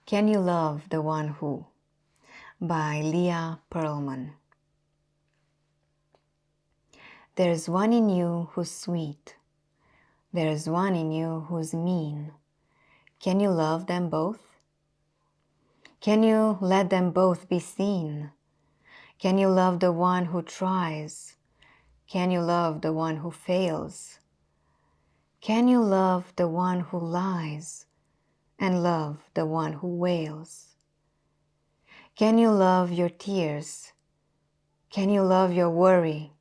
Can You Love the One Who? By Leah Pearlman. There's one in you who's sweet. There's one in you who's mean. Can you love them both? Can you let them both be seen? Can you love the one who tries? Can you love the one who fails? Can you love the one who lies and love the one who wails? Can you love your tears? Can you love your worry?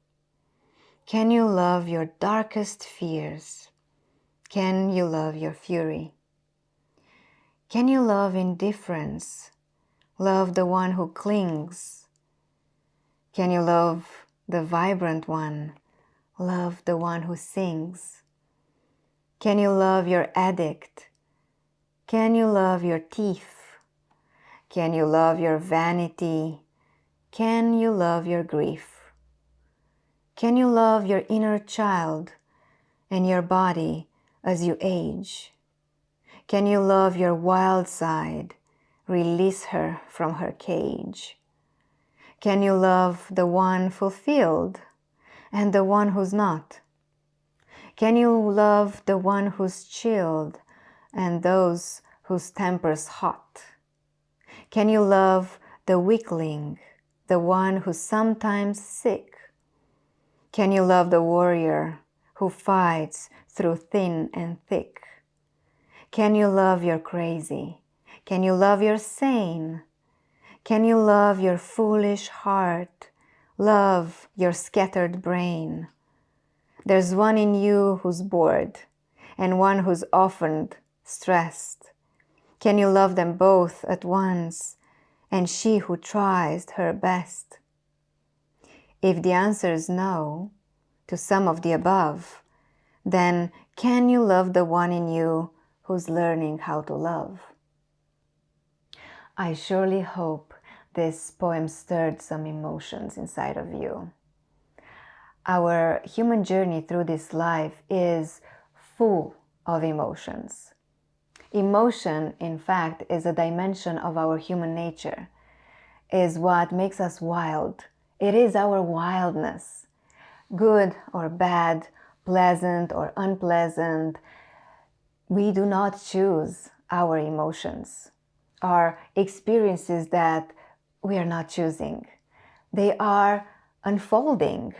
Can you love your darkest fears? Can you love your fury? Can you love indifference? Love the one who clings? Can you love the vibrant one? Love the one who sings? Can you love your addict? Can you love your thief? Can you love your vanity? Can you love your grief? Can you love your inner child and your body as you age? Can you love your wild side? Release her from her cage. Can you love the one fulfilled and the one who's not? Can you love the one who's chilled and those whose temper's hot? Can you love the weakling, the one who's sometimes sick? Can you love the warrior who fights through thin and thick? Can you love your crazy? Can you love your sane? Can you love your foolish heart? Love your scattered brain. There's one in you who's bored and one who's often stressed. Can you love them both at once and she who tries her best? If the answer is no to some of the above, then can you love the one in you who's learning how to love? I surely hope this poem stirred some emotions inside of you. Our human journey through this life is full of emotions. Emotion, in fact, is a dimension of our human nature, is what makes us wild. It is our wildness. Good or bad, pleasant or unpleasant, we do not choose our emotions, our experiences that we are not choosing. They are unfolding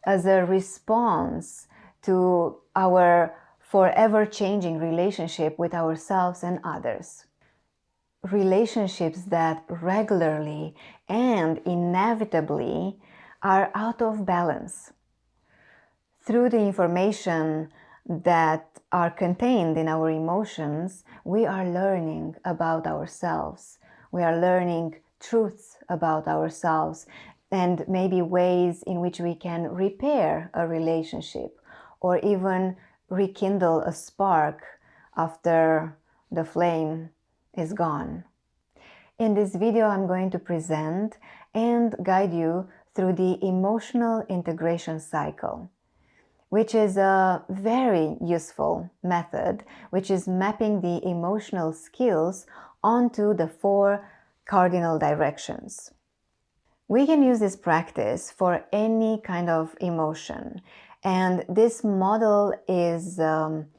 as a response to our forever changing relationship with ourselves and others. Relationships that regularly and inevitably are out of balance. Through the information that are contained in our emotions, we are learning about ourselves. We are learning truths about ourselves and maybe ways in which we can repair a relationship or even rekindle a spark after the flame is gone. In this video, I'm going to present and guide you through the emotional integration cycle, which is a very useful method, which is mapping the emotional skills onto the 4 cardinal directions. We can use this practice for any kind of emotion, and this model is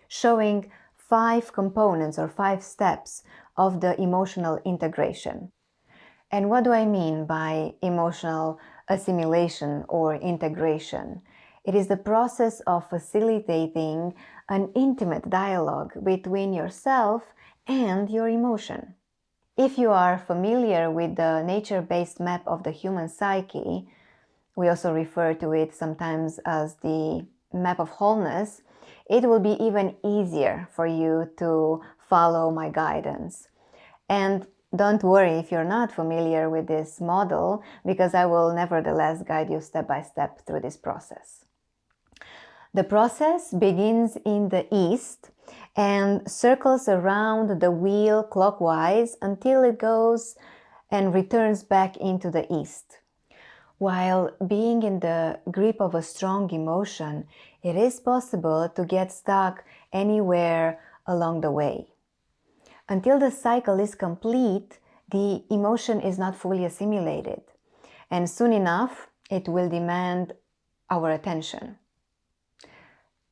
showing 5 components or 5 steps of the emotional integration. And what do I mean by emotional assimilation or integration? It is the process of facilitating an intimate dialogue between yourself and your emotion. If you are familiar with the nature-based map of the human psyche, we also refer to it sometimes as the map of wholeness, it will be even easier for you to follow my guidance. And don't worry if you're not familiar with this model, because I will nevertheless guide you step by step through this process. The process begins in the east and circles around the wheel clockwise until it goes and returns back into the east. While being in the grip of a strong emotion, it is possible to get stuck anywhere along the way. Until the cycle is complete, the emotion is not fully assimilated, and soon enough it will demand our attention.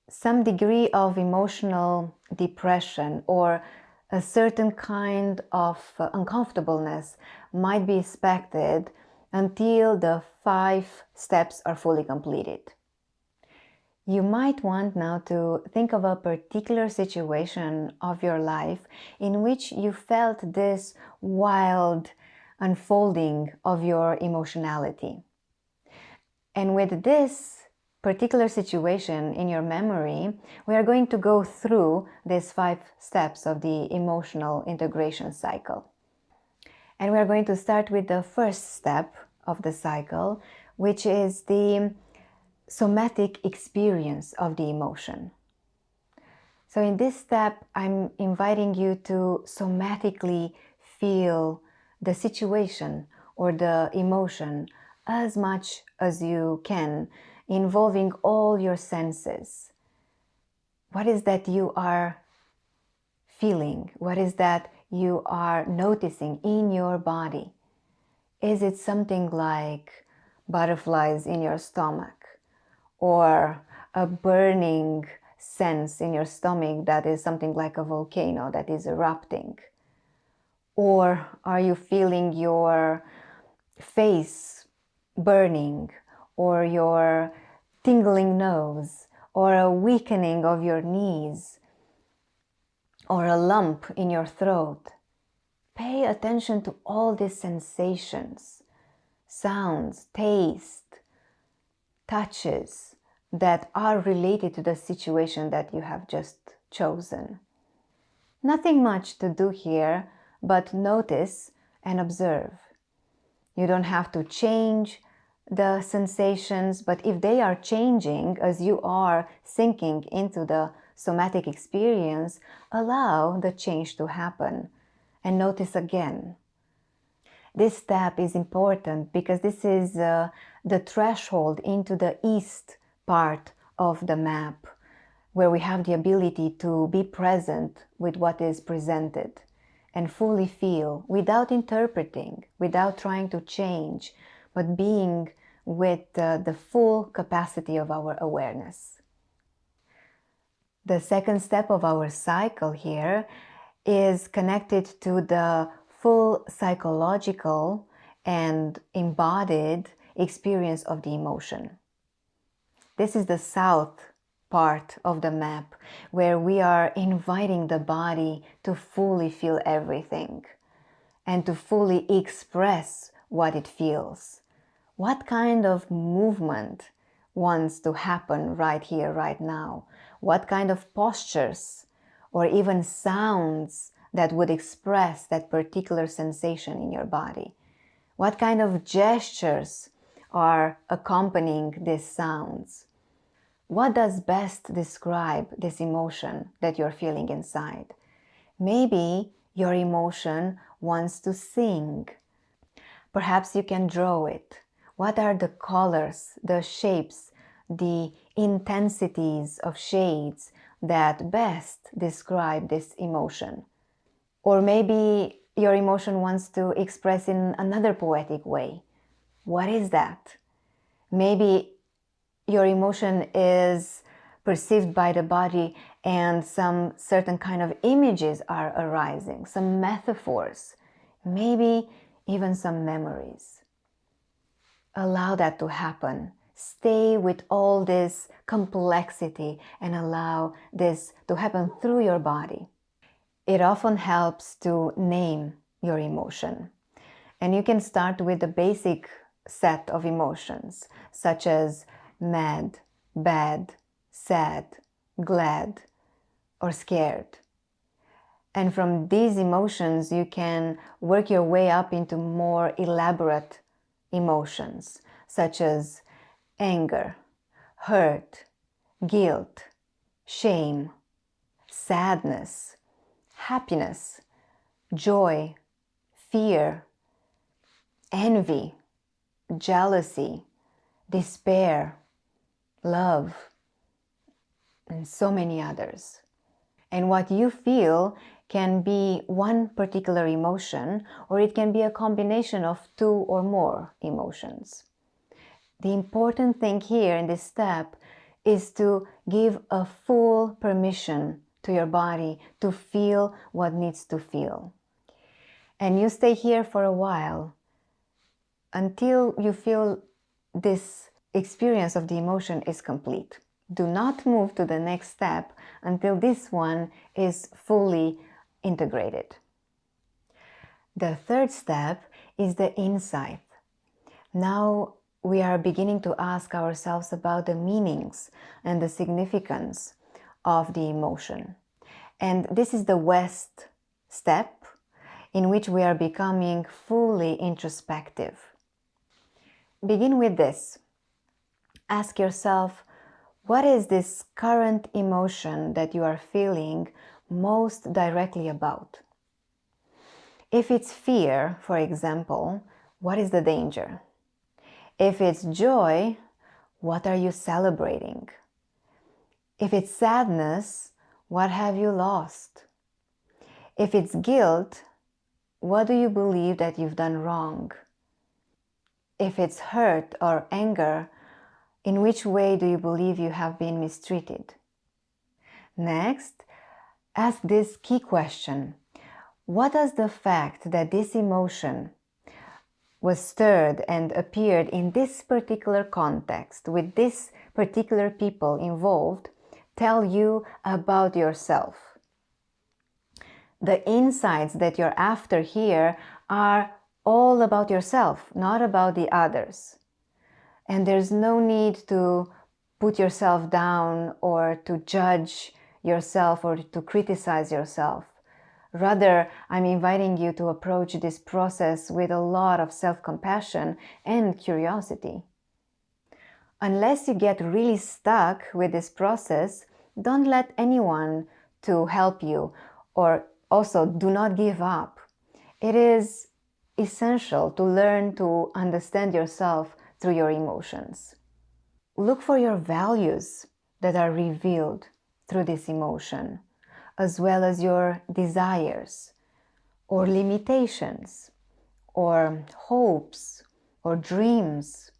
Some degree of emotional depression or a certain kind of uncomfortableness might be expected until the 5 steps are fully completed. You might want now to think of a particular situation of your life in which you felt this wild unfolding of your emotionality. And with this particular situation in your memory, we are going to go through these 5 steps of the emotional integration cycle. And we are going to start with the first step of the cycle, which is the somatic experience of the emotion. So in this step, I'm inviting you to somatically feel the situation or the emotion as much as you can, involving all your senses. What is that you are feeling? What is that you are noticing in your body? Is it something like butterflies in your stomach, or a burning sense in your stomach that is something like a volcano that is erupting? Or are you feeling your face burning, or your tingling nose, or a weakening of your knees, or a lump in your throat? Pay attention to all these sensations, sounds, taste, touches that are related to the situation that you have just chosen. Nothing much to do here, but notice and observe. You don't have to change the sensations, but if they are changing as you are sinking into the somatic experience, allow the change to happen and notice again. This step is important because this is the threshold into the east part of the map, where we have the ability to be present with what is presented and fully feel without interpreting, without trying to change, but being with the full capacity of our awareness. The second step of our cycle here is connected to the full psychological and embodied experience of the emotion. This is the south part of the map, where we are inviting the body to fully feel everything and to fully express what it feels. What kind of movement wants to happen right here, right now? What kind of postures or even sounds that would express that particular sensation in your body? What kind of gestures are accompanying these sounds? What does best describe this emotion that you're feeling inside? Maybe your emotion wants to sing. Perhaps you can draw it. What are the colors, the shapes, the intensities of shades that best describe this emotion? Or maybe your emotion wants to express in another poetic way. What is that? Maybe your emotion is perceived by the body and some certain kind of images are arising, some metaphors, maybe even some memories. Allow that to happen. Stay with all this complexity and allow this to happen through your body. It often helps to name your emotion. And you can start with the basic set of emotions, such as mad, bad, sad, glad, or scared. And from these emotions, you can work your way up into more elaborate emotions, such as anger, hurt, guilt, shame, sadness, happiness, joy, fear, envy, jealousy, despair, love, and so many others. And what you feel can be one particular emotion, or it can be a combination of two or more emotions. The important thing here in this step is to give a full permission to your body to feel what needs to feel. And you stay here for a while until you feel this experience of the emotion is complete. Do not move to the next step until this one is fully integrated. The third step is the insight. Now we are beginning to ask ourselves about the meanings and the significance of the emotion. And this is the West step in which we are becoming fully introspective. Begin with this. Ask yourself, what is this current emotion that you are feeling most directly about? If it's fear, for example, what is the danger? If it's joy, what are you celebrating? If it's sadness, what have you lost? If it's guilt, what do you believe that you've done wrong? If it's hurt or anger, in which way do you believe you have been mistreated? Next, ask this key question. What does the fact that this emotion was stirred and appeared in this particular context with this particular people involved tell you about yourself? The insights that you're after here are all about yourself, not about the others. And there's no need to put yourself down or to judge yourself or to criticize yourself. Rather, I'm inviting you to approach this process with a lot of self-compassion and curiosity. Unless you get really stuck with this process, don't let anyone to help you, or also do not give up. It is essential to learn to understand yourself through your emotions. Look for your values that are revealed through this emotion, as well as your desires, or limitations, or hopes, or dreams,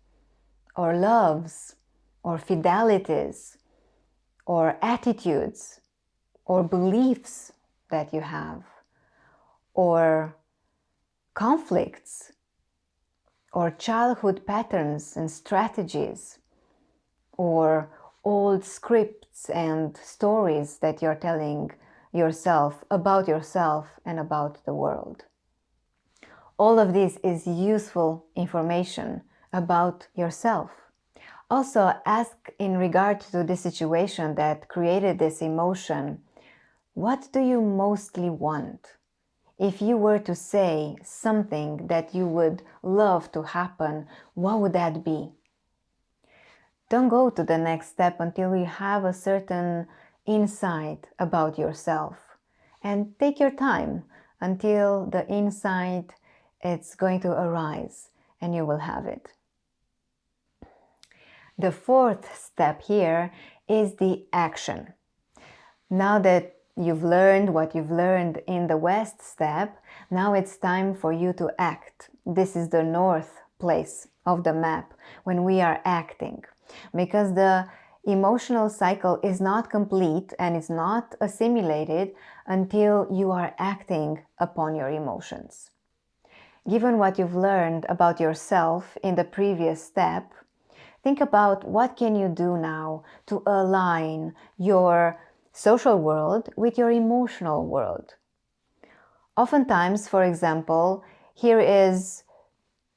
or loves, or fidelities, or attitudes, or beliefs that you have, or conflicts, or childhood patterns and strategies, or old scripts and stories that you're telling yourself and about the world. All of this is useful information about yourself. Also, ask in regard to the situation that created this emotion, what do you mostly want? If you were to say something that you would love to happen, what would that be? Don't go to the next step until you have a certain insight about yourself. And take your time until the insight is going to arise and you will have it. The fourth step here is the action. Now that you've learned what you've learned in the West step, now it's time for you to act. This is the north place of the map when we are acting, because the emotional cycle is not complete and it's not assimilated until you are acting upon your emotions. Given what you've learned about yourself in the previous step, think about what can you do now to align your social world with your emotional world. Oftentimes, for example, here is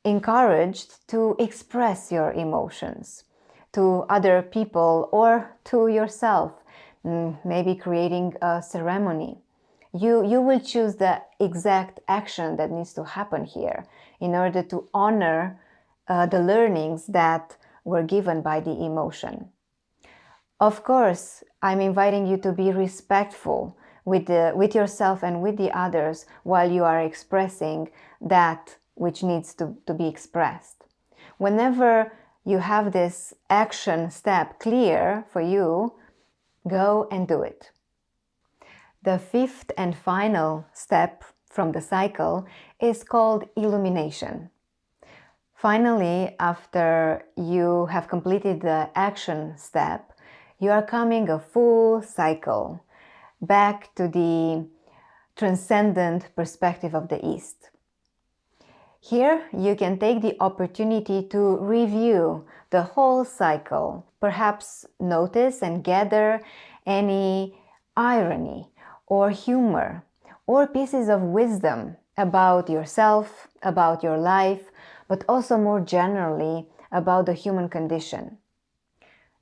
encouraged to express your emotions to other people or to yourself, maybe creating a ceremony. You will choose the exact action that needs to happen here in order to honor the learnings that were given by the emotion. Of course, I'm inviting you to be respectful with yourself and with the others while you are expressing that which needs to be expressed. Whenever you have this action step clear for you, go and do it. The fifth and final step from the cycle is called illumination. Finally, after you have completed the action step, you are coming a full cycle back to the transcendent perspective of the East. Here, you can take the opportunity to review the whole cycle, perhaps notice and gather any irony or humor or pieces of wisdom about yourself, about your life, but also more generally about the human condition.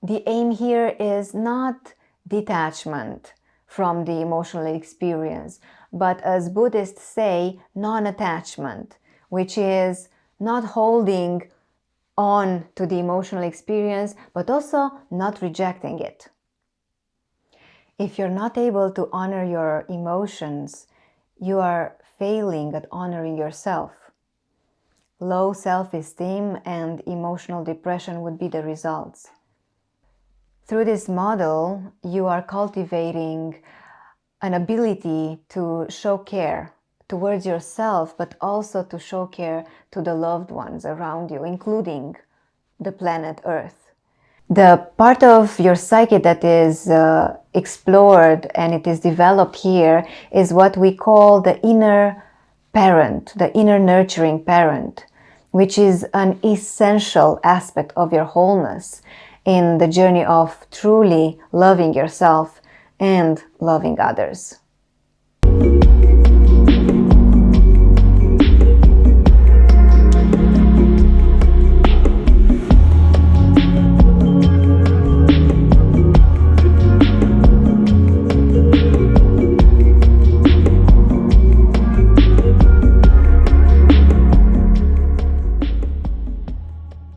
The aim here is not detachment from the emotional experience, but as Buddhists say, non-attachment, which is not holding on to the emotional experience, but also not rejecting it. If you're not able to honor your emotions, you are failing at honoring yourself. Low self-esteem and emotional depression would be the results. Through this model, you are cultivating an ability to show care towards yourself, but also to show care to the loved ones around you, including the planet Earth. The part of your psyche that is explored and it is developed here is what we call the inner parent, the inner nurturing parent, which is an essential aspect of your wholeness in the journey of truly loving yourself and loving others.